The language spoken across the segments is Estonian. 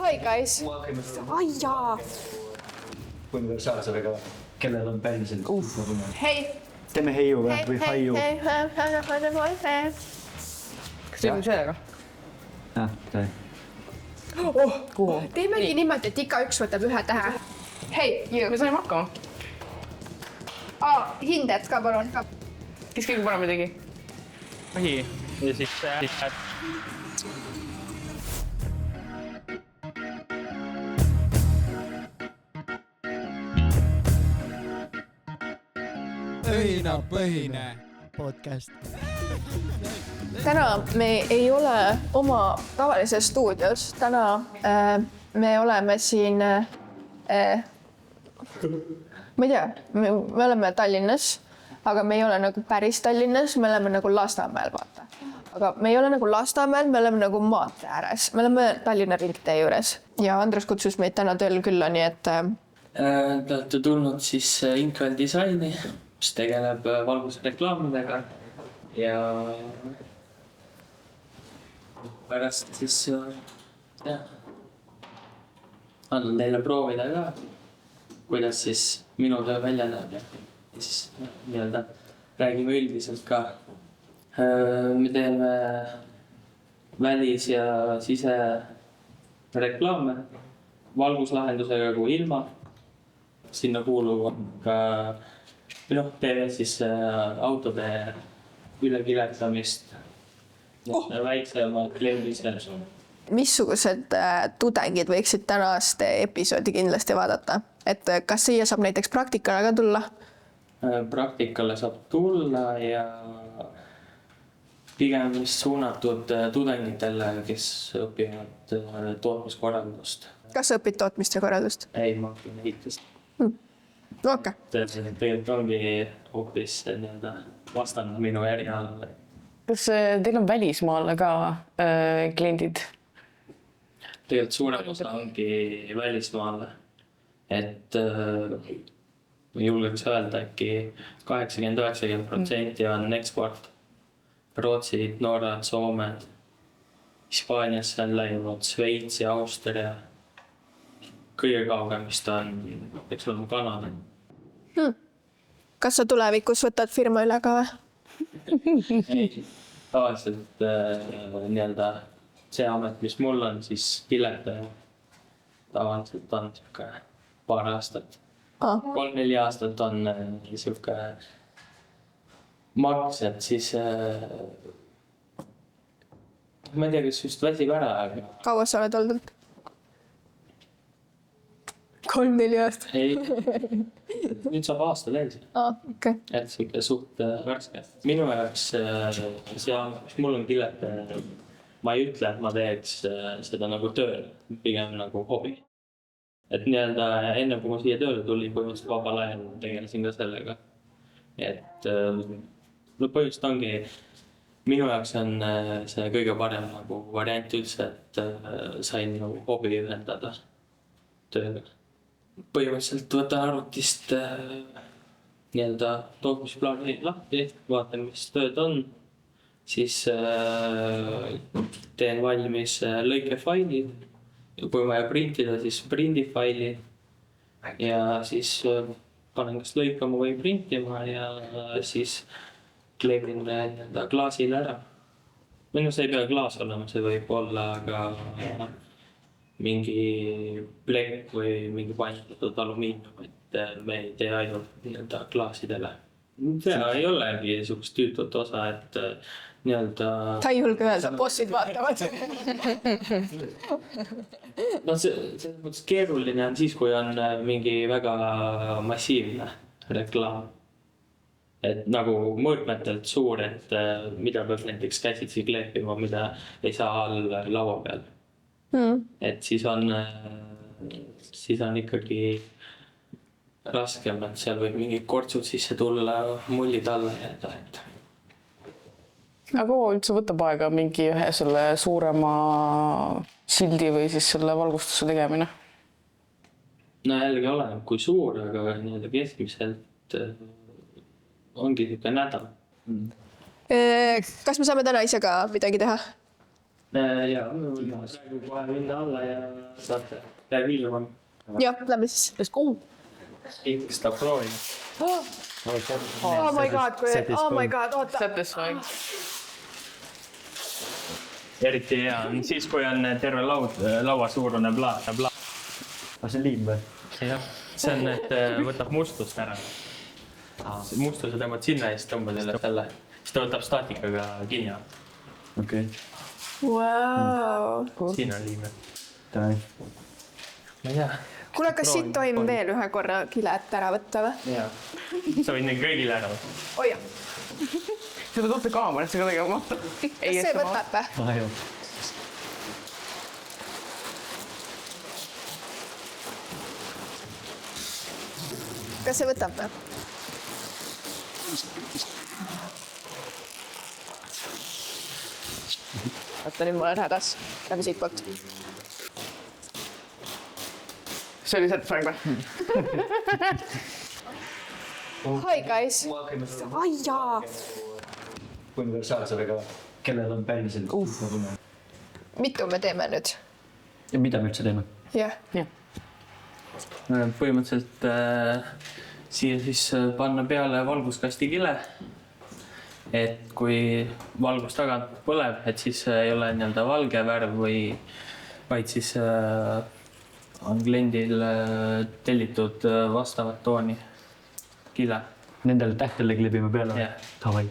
Hi guys. Ai jaa. Universaalsega, kellel on päriselt. Hei. Teeme heiu või haiu. Kas teeme sellega? Sai. Teemegi niimoodi, et ikka üks võtab ühe tähe. Hei, Me saime hakkama. Hindet ka palun. Kes kõige parem tegi? Põhi ja siis õhinapõhine podcast. Täna me ei ole oma tavalises stuudios. Täna me oleme siin, ma ei tea, me oleme Tallinnas, aga me ei ole nagu päris Tallinnas, me oleme nagu Lasnamäel, vaata. Aga me ei ole nagu Lasnamäel, me oleme nagu maantee ääres. Me oleme Tallinna ringtee juures ja Andres kutsus meid täna tööl külla, nii et Te olete tulnud siis Inkwell Designi, mis tegeleb valgusreklaamidega ja pärast siis annan teile proovida ka, kuidas siis minu töö välja näeb ja siis nii-öelda räägime üldiselt ka. Me teeme välis- ja sisereklaame valguslahendusega kui ilma. Sinna kuulub ka teeme siis autode ülekiletamist, väiksema kliendise. missugused tudengid võiksid tänast episoodi kindlasti vaadata? Et kas siia saab näiteks praktikale ka tulla? Praktikale saab tulla ja pigem vist suunatud tudengitele, kes õpivad tootmiskorraldust. Kas sa õpid tootmist ja korraldust? Ei, ma õpin ehitust. Okay. Tegelikult ongi hoopis vastanud minu erialale. Kas teil on välismaal ka kliendid? Tegelikult suurem osa ongi välismaale. Et ma julgeks öelda äkki 80-90% on eksport. Rootsi, Norra, Soome, Hispaaniasse on läinud, Šveitsi, Austria. Kõige kaugemist on, eks ole, Kanada. Kas sa tulevikus võtad firma üle ka või? Ei, tavaliselt see amet, mis mul on, siis piletaja. Tavaliselt on paar aastat. 3-4 aastat on niisugune maks, et siis ma ei tea, kas just väsib ära, aga... Kaua sa oled olnud? 3-4 aastat. Ei, nüüd saab aasta täis. Okay. Et siuke suht värske. Minu jaoks see, mis mul on piletaja, ma ei ütle, et ma teeks seda nagu tööl, pigem nagu hobi. Et enne kui ma siia tööle tulin, põhimõtteliselt vabal ajal tegelesin ka sellega. Et põhimõtteliselt ongi, minu jaoks on see kõige parem nagu variant üldse, et sain nagu hobi ühendada tööga. Põhimõtteliselt võtan arvutist tootmisplaani lahti, vaatan, mis tööd on. Siis teen valmis lõikefailid. Ja kui vaja printida, siis prindifaili. Ja siis panen kas lõikama või printima ja siis kleebin klaasile ära. See ei pea klaas olema, see võib olla aga mingi plekk või mingi paindatud alumiinium, et me ei tee ainult klaasidele. See ei olegi niisugust tüütut osa, et Ta ei julge öelda, bossid vaatavad. Selles mõttes keeruline on siis, kui on mingi väga massiivne reklaam. Et nagu mõõtmetelt suur, et mida peab näiteks käsitsi kleepima, mida ei saa all laua peal. Et siis on ikkagi raskem, et seal võib mingi kortsud sisse tulla, mullid alla jääda. Aga kaua üldse võtab aega mingi ühe selle suurema sildi või siis selle valgustuse tegemine? No jällegi oleneb kui suur, aga keskmiselt ongi niisugune nädal. Kas me saame täna ise ka midagi teha? Jaa, praegu kohe minna alla ja saate läbi ilma. jah, lähme siis. Let's go. Kas ta proovib? Oh my god, oota. Satisfying. Eriti hea on siis, kui on terve lauasuurune plaat. aga see on liim või? Jah, see on, et võtab mustust ära. Mustuse tõmbad sinna ja siis tõmbad selle. Siis ta võtab staatikaga kinni. Okei. Wow. Siin on liim. Davai. Ma ei tea. Kuule, kas siit tohib veel ühe korra kilet ära võtta või? Jaa. Sa võid neid kõigile ära võtta. Oh jah. Seda toote kaamerasse ka tegema. Kas see võtab või? Jah. Kas see võtab või? Oota, nüüd ma olen hädas. Lähme siit poolt. See oli satisfying või? Hi guys. Ai jaa. Universaalsele ka, kellel on päriselt. Mitu me teeme nüüd? Ja mida me üldse teeme? Jah. Põhimõtteliselt siia siis panna peale valguskasti kile. Et kui valgus tagant põleb, et siis ei ole nii-öelda valge värv vaid siis on kliendil tellitud vastavat tooni kile. Nendele tähtele klebime peale? Jah. Davai.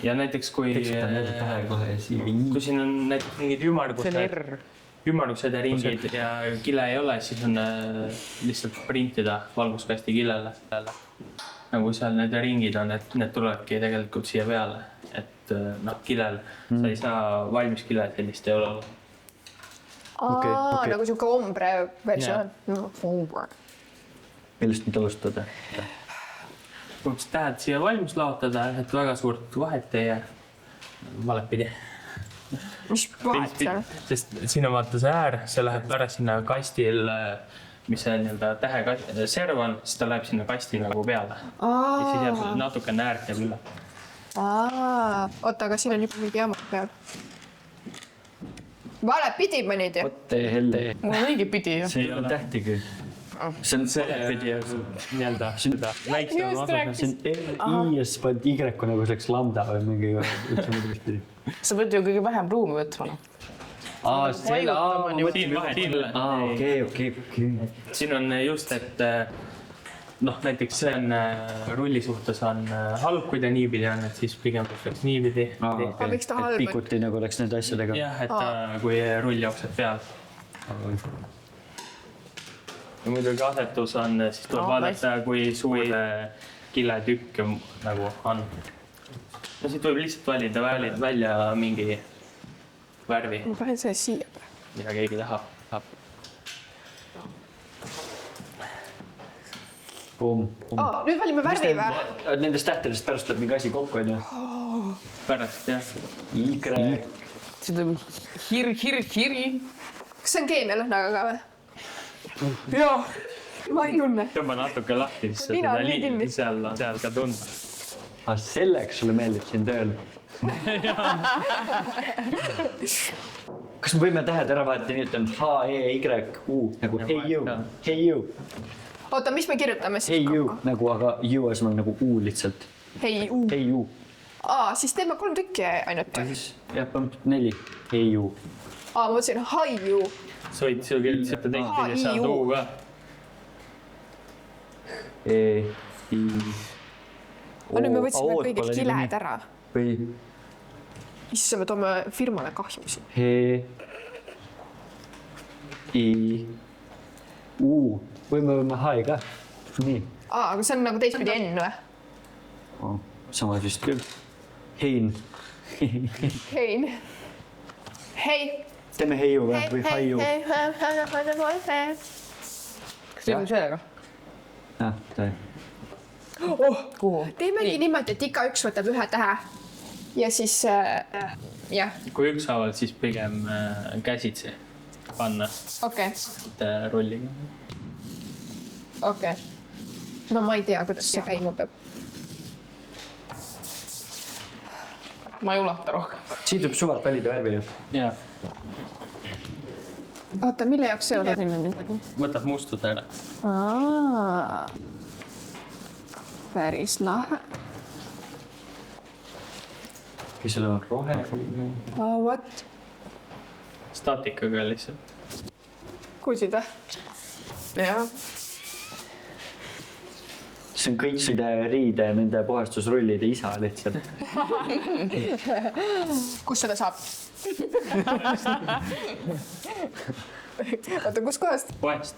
Ja näiteks kui siin on näiteks mingid ümmargused ringid ja kile ei ole, siis on lihtsalt printida valguskasti kilele. Nagu seal need ringid on, et need tulevadki tegelikult siia peale. Et kilel sa ei saa valmis kile sellist ei ole. Nagu siuke ombre versioon. Millest nüüd alustada? Kui tähed siia valmis laotada, et väga suurt vahet ei jää. Valepidi. Mis vahet seal? Sest siin on vaata see äär, see läheb pärast sinna kastil, mis see nii-öelda tähe serv on, siis ta läheb sinna kasti nagu peale. Ja siis jääb natukene äärt jääb üle. Oota, aga siin on juba mingi jamad peal. Valepidi panid ju? What the hell? Mul on õige pidi ju. See ei ole tähtigi. See on pidi nii-öelda väiksem osa. See on I ja siis paned Y nagu selleks lambda või mingi üldse muidu pidi. Sa pead ju kõige vähem ruumi võtma. Okei. Siin on just, et näiteks see on rulli suhtes on halb, kui ta niipidi on, et siis pigem peaks niipidi. Miks ta halb? Pikuti nagu läks nende asjadega. Jah, et kui rull jookseb peal. Ja muidugi asetus on, siis tuleb vaadata, kui suur killetükk nagu on. No siit võib lihtsalt valida välja mingi värvi, Ma panen selle siia. mida keegi tahab. Nüüd valime värvi või? Nendest tähtedest pärast tuleb mingi asi kokku, on ju? Pärast, jah. Y. See tuleb hiri. Kas see on keemialõhnaga ka või? Jaa. Ma ei tunne. Tõmba natuke lahti, siis Mina seda olen nii kinni. seal ka tunda. Selleks sulle meeldib siin tööl? Kas me võime tähed ära vahetada nii, et on H-E-Y-U nagu hey you. Oota, mis me kirjutame siis Hey you kokku? nagu, aga U asemel nagu U lihtsalt. Hey you. Hey you. Siis teeme 3 tükki ainult. Jah, 4. Hey you. Ma mõtlesin hi you. Sa võid siia kirjutada teistpidi, saad U ka. Nüüd me võtsime kõigid kiled ära. Või Issa, me toome firmale kahjusi. H-I-U. Võime H-i ka. Nii. Aga see on nagu teistpidi N või? Sama vist küll. Hein. Hein. Hei. Teeme heiu või haiu. Kas teeme sellega? Kuhu? Teemegi niimoodi, et igaüks võtab ühe tähe. Ja siis, jah. Kui ükshaaval, siis pigem käsitsi panna. Okei. Rolliga. Okei. No ma ei tea, kuidas see käima peab. Ma ei ulata rohkem. Siit võib suvalt valida värvi ju. Jah. oota, mille jaoks see oli sinna midagi? võtab mustuse ära. Päris lahe. Kes seal on rohe? What? Staatikaga lihtsalt. Kuulsid või? jah. See on kõikide riide ja nende puhastusrullide isa lihtsalt. Kus seda saab? Oota, kus kohast? Poest.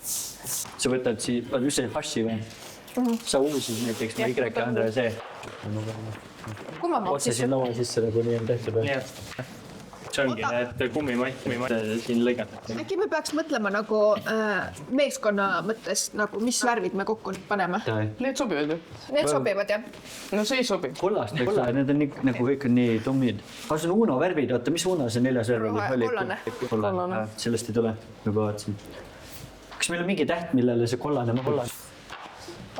Sa võtad siis, just see hashi või? Sa uusid näiteks ma Y ja Andre see. Kui ma Otse maksin? siin laua sisse nagu nii on tehtud. Nii, see ongi need kummimait siin lõigatakse. Äkki me peaks mõtlema nagu meeskonna mõttes, nagu mis värvid me kokku nüüd paneme? Need sobivad ju. Need sobivad, jah? No see ei sobi. Kollast, need on nii, nagu kõik on nii tummid. Aga see on Uno värvid, oota, mis Uno see 4. värv oli? Kollane. Kollane. Sellest ei tule, juba vaatasin. Kas meil on mingi täht, millele see kollane mahub?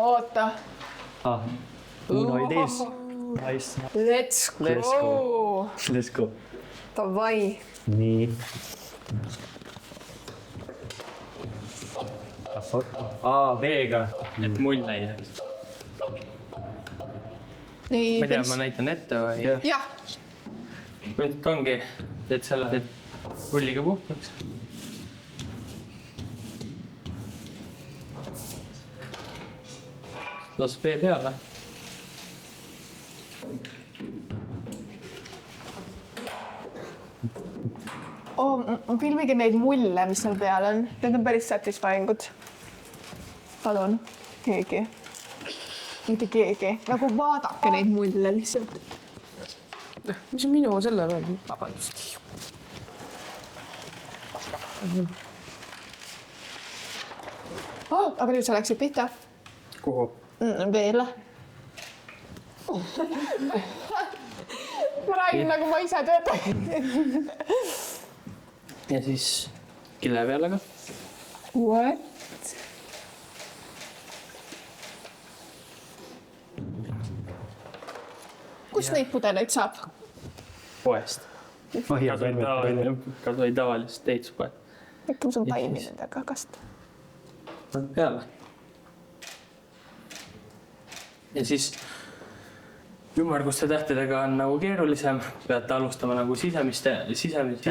Oota. Uno idees. Nice. Let's go. Let's go. Davai. Nii. veega. Et mull näida. Nii, Ma ei tea, ma näitan ette või? jah. Nüüd ongi, teed selle rulliga puhtaks. Las vee peale. Filmige neid mulle, mis seal peal on. Need on päris satisfying ud. Palun, keegi. Mitte keegi. Nagu vaadake neid mulle lihtsalt. Mis minu sellel on? Vabandust. Aga nüüd sa läksid pihta. Kuhu? Veele. Ma räägin nagu ma ise töötan. Ja siis kille peale ka. What? Kus neid pudeleid saab? Poest. Kasvõi tavalist teitsupoed. Äkki ma saan taimi nendega kasta. Peale. Ja siis ümmarguste tähtedega on nagu keerulisem. Peate alustama nagu sisemiste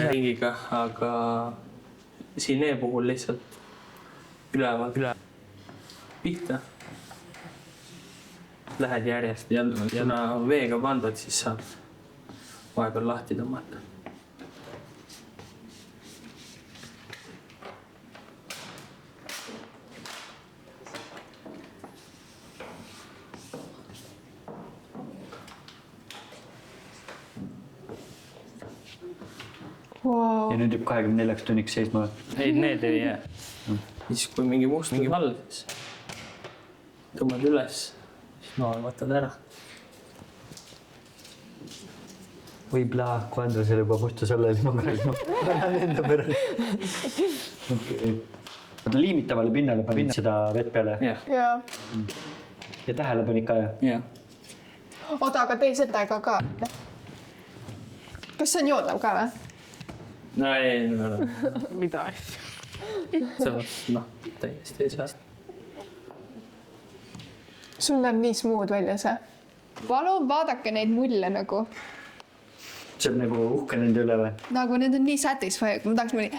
ringiga, aga siin E puhul lihtsalt ülevalt pihta. Lähed järjest ja veega pandud, siis saab vahepeal lahti tõmmata. Wow. Ja nüüd jääb 24 tunniks seisma. Ei, need ei jää. Siis kui mingi must mingi all, siis tõmbad üles, siis nool võtad ära. Võib-olla, kui Andresel juba mustus olla, siis ma korral enda perre. Liimitavale pinnale panid seda vett peale. Ja. Ja tähele ka. Oota, aga tee sedega ka. Kas see on joodlav ka või? No ei, Mida? täiesti ei saa. Sul näeb nii smooth välja see. Palun vaadake neid mulle nagu. See on nagu uhke nende üle või? Nagu need on nii satisfying. Ma tahaks mõni...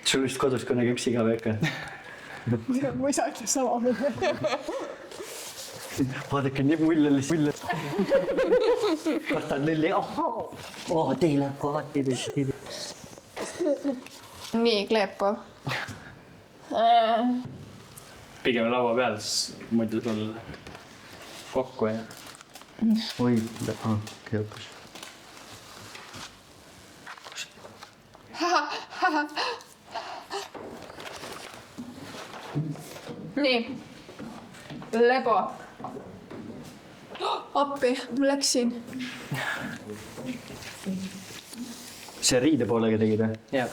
Sul vist kodus kunagi üks iga või ikka? Ma ei saa ütle sama. Vaadake nii mulle lihtsalt. Kartan lilli. Teile kohati. Nii, Kleepo. Pigem laua peal, siis muidu sul kokku ja... Oi, keelpus. Nii. Lebo. Appi, ma läksin. See riide poolega tegid või? Jah.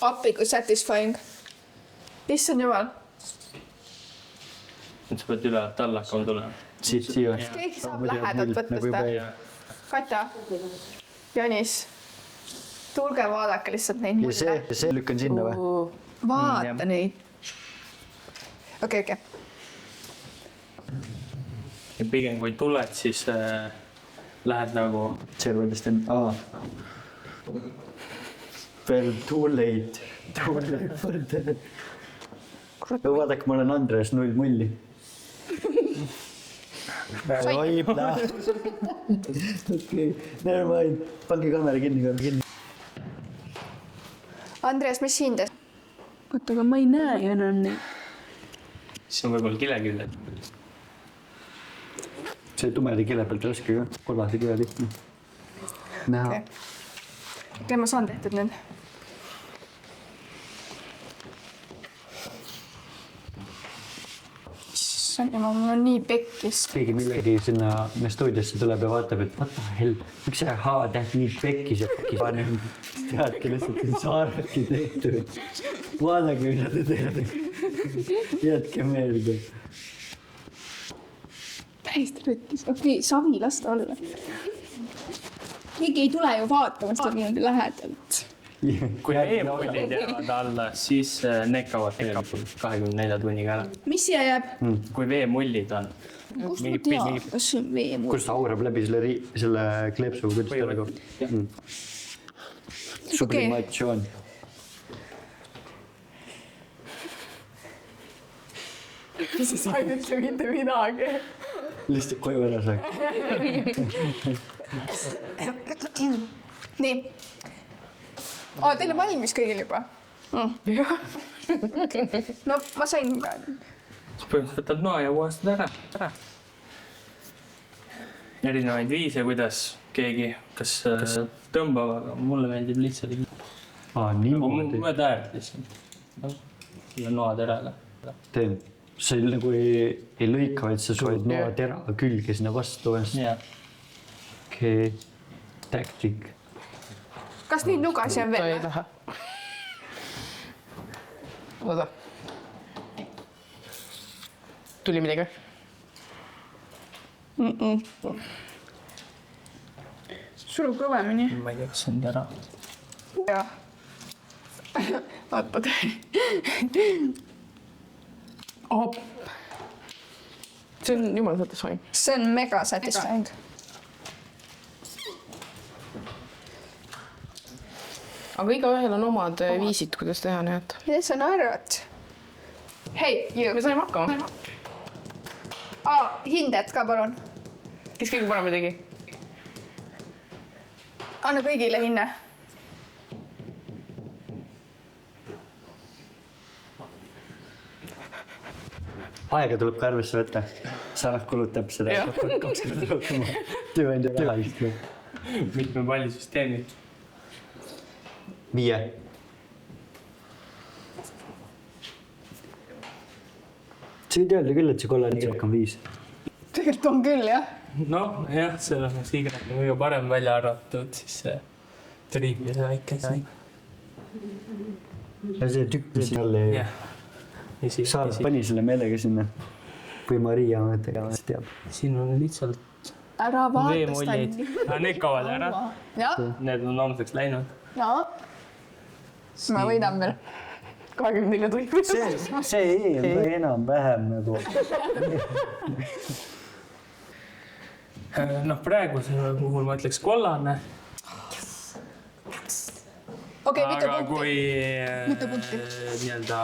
Appi, kui satisfying. Issand jumal. Nüüd sa pead ülevalt alla hakkama tulema. Siia. Keegi saab lähedalt võtta seda. Katja, Janis, tulge vaadake lihtsalt neid ja see lükkan sinna või? Vaata neid. Okei. ja pigem kui tuled, siis lähed nagu Servadest on, Well, too late. Vaadake, ma olen Andres 0 mulli. Oi, plah. Okei, never mind. Pange kaamera kinni. Andreas, mis hindes? oota, aga ma ei näe enam neid. siis on võib-olla kile küljed. See tumeda kile pealt raske ka, kollase kile lihtne. Näha. Okei, ma saan tehtud nüüd. Issand jumal, mul on nii pekkis. Keegi millegi sinna stuudiosse tuleb ja vaatab, et what the hell, miks see H-täht nii pekkis ja pekkis panen. Teadki lihtsalt, et saaraki tehtud. Vaadake, mida te teete. Jätke meelde. Täiesti rüttis. Okei, savi lasta olla. Keegi ei tule ju vaatama seda niimoodi lähedalt. kui e-mullid jäävad alla, siis need kaovad 24 tunniga ära. Mis siia jääb? kui veemullid on. Kust ma tean, kas see on veemull? Kus ta aurab läbi selle kleepsuga, kuidas ta nagu? Sublimatsioon. sa said üldse mitte midagi. Lihtsalt koju ära saaks. Nii. Teil on valmis kõigil juba? jah. No ma sain ka. põhimõtteliselt võtad noa ja puhastad ära. Erinevaid viise, kuidas keegi kas tõmbab, aga mulle meeldib lihtsalt Niimoodi. mööda äärt lihtsalt. Selle noa terale. Teen. Sa nagu ei lõika, vaid sa suud noa tera külge sinna vastu. Okei. Tactic. Kas nii nugasi on ta ei veel? lähe. oota. tuli midagi? Surub kõvemini. Ma ei tea, kas see on tera. Jah. Vaatad. see on jumala satisfying. See on mega satisfying. aga igaühel on omad viisid, kuidas teha, nii et. Mida sa naerad? Hei, jõu. me saime hakkama. Hinded ka, palun. kes kõige paremini tegi? Anna kõigile hinne. Aega tuleb ka arvesse võtta. Sarah kulutab seda 20 rohkem tööandja rahalist. Mitme pallisüsteemid. 5. Sa võid öelda küll, et see kollane kirjak on 5. Tegelikult on küll, jah. Noh, jah, selles mõttes Y on kõige parem välja arvatud, siis see triibi see väike. Ja see tükk, mis jälle Saar pani selle meelega sinna. Või Maria mõttega, kes teab. Siin on lihtsalt Ära vaata veemullid. Need kaovad ära. Jah. Need on homseks läinud. No. Ma võidan veel. 24 tunni. See ei ole enam-vähem nagu. Noh, praegusel puhul ma ütleks kollane. Okei, mitu Aga punkti? kui nii-öelda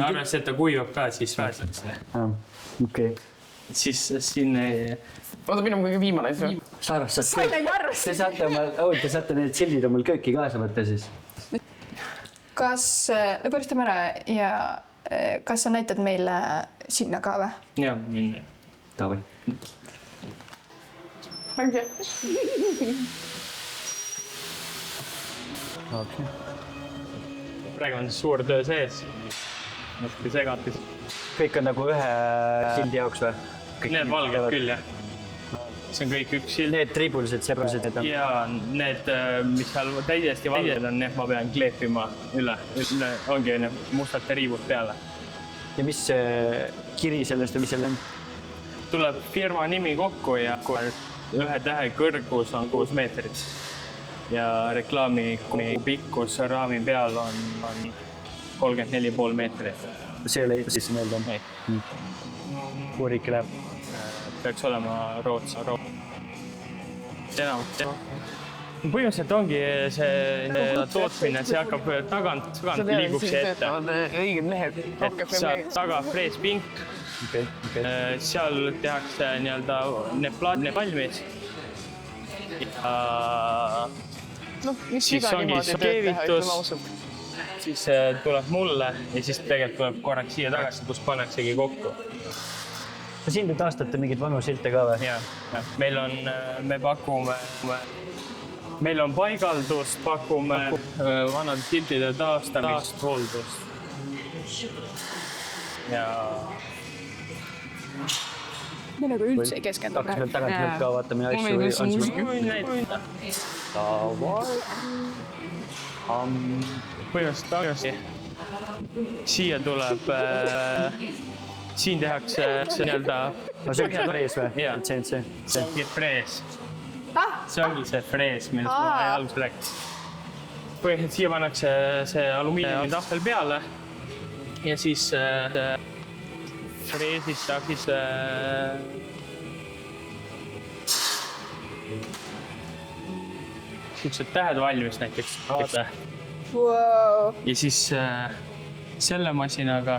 arvesse, et ta kuivab ka, siis vähtakse. Okei. Siis siin oota, minu kõige viimane siis. Sarah, Sa ei läinud arvesse. te saate need sildid omal kööki kaasa võtta siis. Kas, me koristame ära ja kas sa näitad meile sinna ka või? jah, minna. Davai. Okay. praegu on suur töö sees. natuke segatis. Kõik on nagu ühe sildi jaoks või? Need valged küll, jah. See on kõik üks sild. Need tribulised, sebrased need on. Ja need, mis seal täiesti valged on, ma pean kleepima üle. Ongi mustad triibud peale. Ja mis kiri sellest või mis seal on? Tuleb firma nimi kokku ja ühe tähe kõrgus on 6 meetrit ja reklaami pikkus raami peal on 34,5 meetrit. see ei ole siis meelde? Ei. Kuhu riiki läheb? Peaks olema Rootsi. Põhimõtteliselt ongi see tootmine, see hakkab tagant liigub see ette. õiged mehed. Et seal taga freespink, seal tehakse nii-öelda need plaadid valmis. Mis Siis iga ongi niimoodi tööd teha, keevitus. ütleme ausalt. Siis tuleb mulle ja siis tegelikult tuleb korraks siia tagasi, kus pannaksegi kokku. Siin te taastate mingeid vanu silte ka või? Ja. Me pakume, meil on paigaldust, pakume vanade siltide taastamist, hooldust. Ja Me nagu üldse ei keskendu Kaks veel tagant veel ka vaatame asju. põhimõtteliselt siia tuleb, siin tehakse nii-öelda See on frees või? Jaa. See ongi frees. See ongi see frees, millest ma alguses rääkisin. Põhimõtteliselt siia pannakse see alumiiniumtahvel peale ja siis freesitakse siuksed tähed valmis näiteks. Wow. Ja siis selle masinaga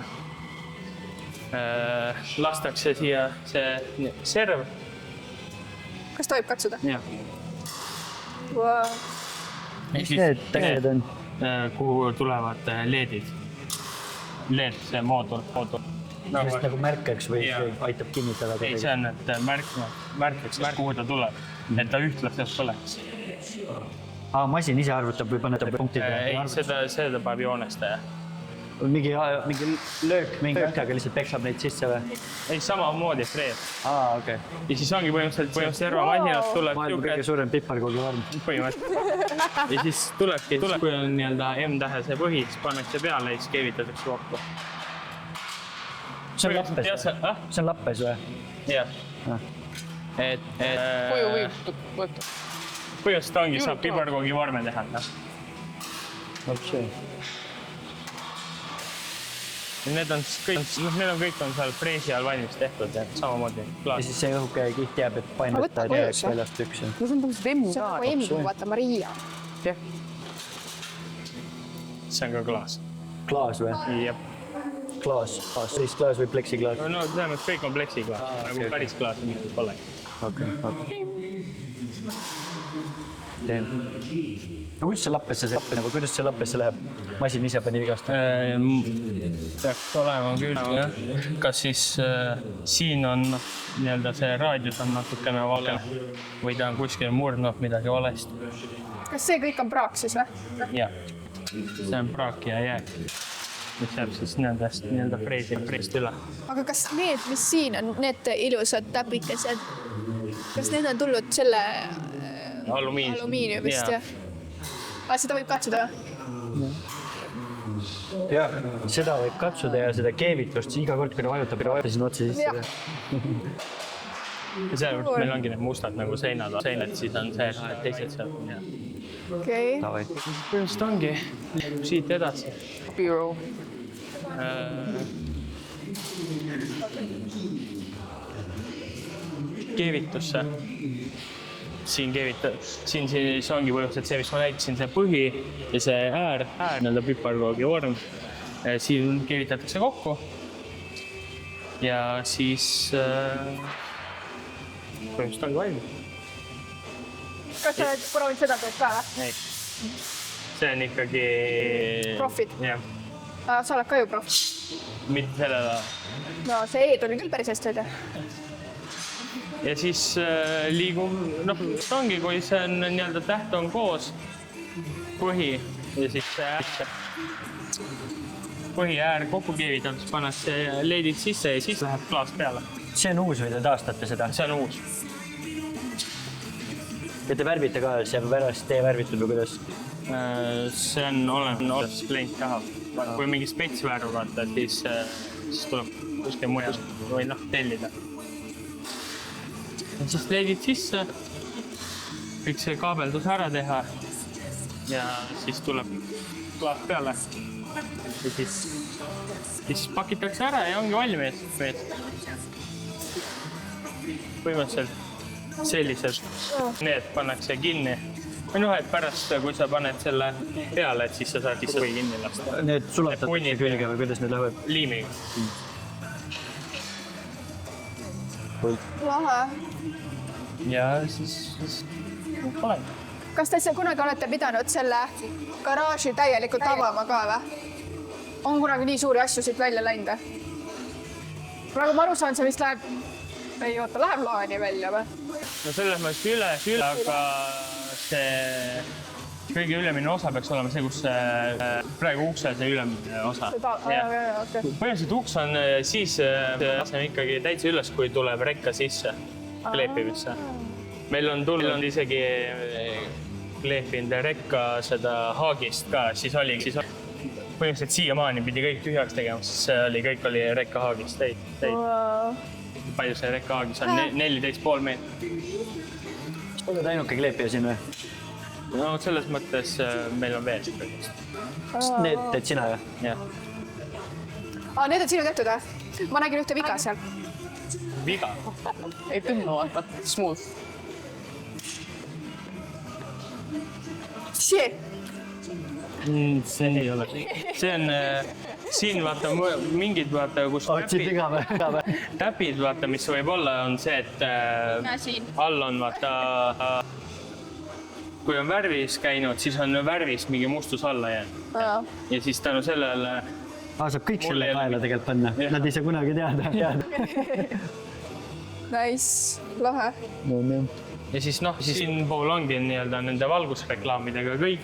lastakse siia see serv. Kas tohib katsuda? Ja. Wow. Mis need tähed on? Kuhu tulevad LED-id. LED, see moodul. Just nagu märkaks või Jaa. aitab kinnitada? Ei, see on, et märkaks, kuhu ta tuleb, et ta ühtlaselt põleks. Masin ise arvutab või panetab punktid? Ei, seda paneb joonestaja. Mingi löök mingi asjaga lihtsalt peksab neid sisse või? Ei, samamoodi frees. Okei. Ja siis ongi põhimõtteliselt servamasinast tuleb Maailma kõige suurem piparkoogivorm. põhimõtteliselt. Ja siis tulebki, kui on nii-öelda M-tähe see põhi, siis pannakse peale ja siis keevitatakse kokku. See on lappes või? See on lappes või? Jah. Koju võtta. Põhimõtteliselt ongi, saab piparkoogivorme teha. Need on kõik on seal freesi all valmis tehtud ja samamoodi Ja klaas. siis see õhuke kiht jääb, et painata võta jääks koju, väljast üks. No see on põhimõtteliselt emmu See on ka. nagu emmu, vaata Maria. Jah. See on ka klaas. Klaas või? Jep. Klaas. Siis klaas või pleksiklaas? No tähendab, kõik on pleksiklaas, nagu päris klaas on pole. Okei. No kuidas see lappesse läheb? Masin ise pani vigastada? Peaks olema küll, jah. Kas siis siin on nii-öelda see raadius on natukene vale või ta on kuskil murdnud midagi valesti. Kas see kõik on praak siis või? Jah, see on praak ja jääk, mis jääb siis nii-öelda freesist üle. Aga kas need, mis siin on, need ilusad täpikesed, kas need on tulnud selle alumiiniumist, jah? Seda võib katsuda või? Jah, seda võib katsuda ja seda keevitust iga kord, kui ta vajutab, siin otse sisse. Jah. Ja sellepärast meil ongi need mustad nagu seinad, siis on see teised seal. Okei. Põhimõtteliselt ongi siit edasi. Bureau. Keevitusse. Siin siis ongi põhimõtteliselt see, mis ma näitasin, see põhi ja see äär nii-öelda piparkoogi vorm. Siin keevitatakse kokku ja siis põhimõtteliselt ongi valmis. Kas sa oled proovinud seda tööd ka või? Ei. See on ikkagi... Profid? Jah. Sa oled ka ju prof. Mitte sellele. No see E tuli küll päris hästi öelda. Ja siis liigub, ongi, kui see on nii-öelda täht on koos, põhi ja siis põhi äär kokku keevitatud, siis pannakse LED-id sisse ja siis läheb klaas peale. See on uus või te taastate seda? See on uus. Ja te värvite ka, see on pärast tee värvitud või kuidas? See on olemas klient tahab. Kui mingi spets värv vaata, siis tuleb kuskil mujal või tellida. siis leidid sisse, kõik see kaabeldus ära teha ja siis tuleb klaas peale ja siis pakitakse ära ja ongi valmis. Põhimõtteliselt sellised need pannakse kinni. Või noh, et pärast, kui sa paned selle peale, et siis sa saad või kinni lasta. Need sulatatakse külge või kuidas need lähevad? Liimiga. Lahe. Ja siis olen. Kas te kunagi olete pidanud selle garaaži täielikult avama ka või? On kunagi nii suuri asju siit välja läinud? Praegu ma aru saan, see vist läheb, läheb laani välja või? No selles mõttes üle, aga see kõige ülemine osa peaks olema see, kus praegu ukse see ülemine osa. Põhimõtteliselt uks on siis laseme ikkagi täitsa üles, kui tuleb rekka sisse kleepimisse. Meil on tulnud isegi kleepinud rekka seda haagist ka, siis oli põhimõtteliselt siiamaani pidi kõik tühjaks tegema, sest see kõik oli rekka haagist täit. Palju see rekka haagis on? 14,5 meetrit. Oled ainuke kleepija siin või? No selles mõttes meil on veel. Need teed sina või? Jah. Need on sinu tehtud või? Ma nägin ühte viga seal. Viga? Ei tõmba, vaata. Smooth. See ei ole. See on siin vaata mingid vaata, kus täpid vaata, mis võib olla, on see, et all on vaata, kui on värvis käinud, siis on värvis mingi mustus alla jäänud. Ja siis tänu sellele Saab kõik selle kaela tegelikult panna. Nad ei saa kunagi teada. Nice, lahe. ja siis siinpool ongi nii-öelda nende valgusreklaamidega kõik,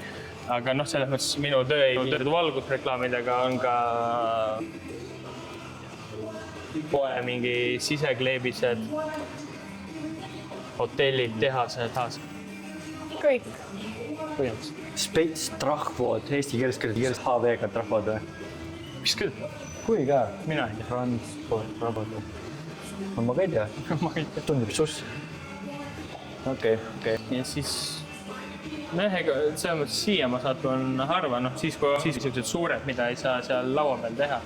aga selles mõttes minu töö ei ole valgusreklaamidega, on ka poe mingi sisekleebised, hotellid, tehased. Kõik. Põhimõtteliselt. Spets trahvod, eesti keeles HV-ga trahvod või? Mis küll? Kui ka? Mina ei tea. Transport. Ma ka ei tea. Tundub suss. Okei. Ja siis, ega selles mõttes siia ma satun harva, siis kui sellised suured, mida ei saa seal laua peal teha.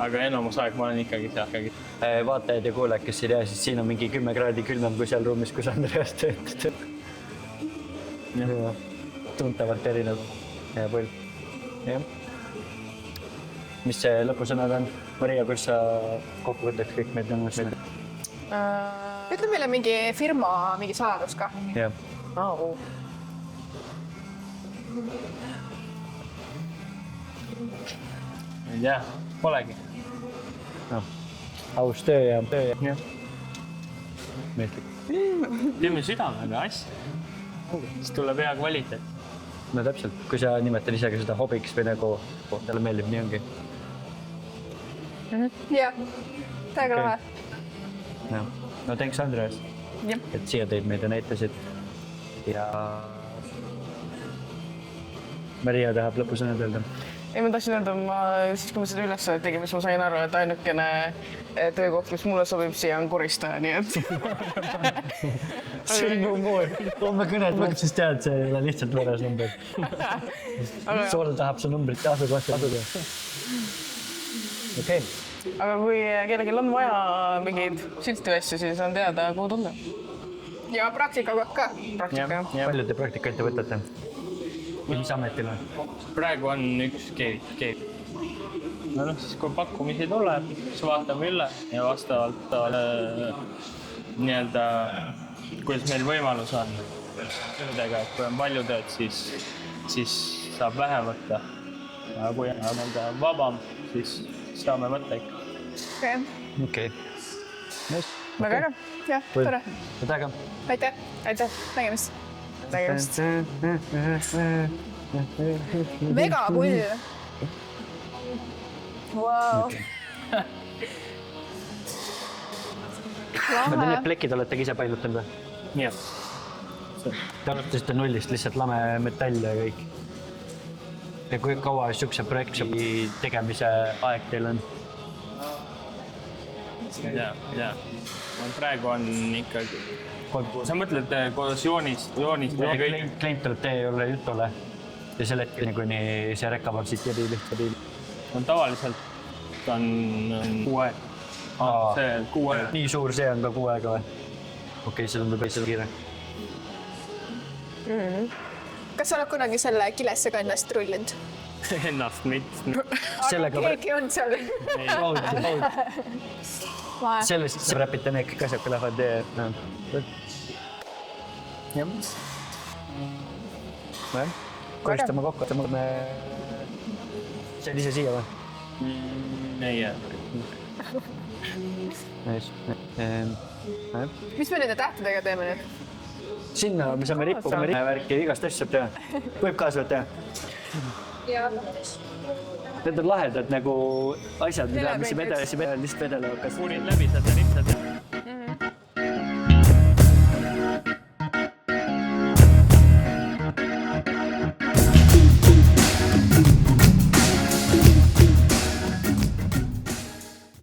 Aga enamus aeg ma olen ikkagi seal. Vaatajad ja kuulajad, kes ei tea, siis siin on mingi 10 kraadi külmem kui seal ruumis, kus Andreas töötab. Tuntavalt erinev. Hea põld. Jah. Mis see lõpusõnad on? Maria, kus sa kokku võtaks kõik meid nõnus? Ütle meile mingi firma, mingi saladus ka. Jah. Ei tea, polegi. Aus töö ja töö. Meetlik. Teeme südamega asja. Siis tuleb hea kvaliteet. No täpselt, kui sa nimetad ise ka seda hobiks või nagu talle meeldib, nii ongi. Jah, täiega lahe. No thanks, Andreas. Et siia teid meid näitasid. Ja Maria tahab lõpusõnad öelda. Ei, ma tahtsin öelda, siis kui ma seda ülesannet tegin, siis ma sain aru, et ainukene töökoht, mis mulle sobib siia on koristaja, nii et. See on mu mood. Homme kõnet võid, siis tead, see ei ole lihtsalt võres number. Sool tahab su numbrit asukohta. Okei. Aga kui kellelgi on vaja mingeid silti asju, siis on teada, kuhu tulla. Ja praktikakoht ka. Praktika. Palju te praktikat te võtate? Mis ametil on? Praegu on üks keevik. No siis kui pakkumisi tuleb, siis vaatame üle ja vastavalt nii-öelda, kuidas meil võimalus on töödega, et kui on palju tööd, siis saab vähem võtta. Ja kui on vabam, siis saame võtta ikka. Okei. Väga hea. Jah, tore. Täga. Aitäh. Nägemist. Mega pull. Wow. Need plekid olete ise painutanud või? Jah. Te alustasite nullist, lihtsalt lame metall ja kõik. Ja kui kaua sihukese projekti tegemise aeg teil on? ja. Praegu on ikkagi, sa mõtled koos joonis. Klient tuleb teie juurde jutule ja selle hetkeni, kuni see rekkapark siit läbi. Tavaliselt on kuu aeg. See kuu aeg. Nii suur see on ka kuu aega või? Okei, see tundub päris kiire. Kas sa oled kunagi selle kilesse ka ennast trullinud? Ennast mitte. Keegi on seal. Sellest räpite need kõik asjad, kui lähevad koristame kokku, et me said ise siia või? Ei jää. Mis me nende tähtedega teeme nüüd? Sinna me saame rippuma värki, igast asja saab teha. Võib kaasa võtta? Need on lahedad nagu asjad, mis lihtsalt vedelevad. Puurid läbi, saad lihtsalt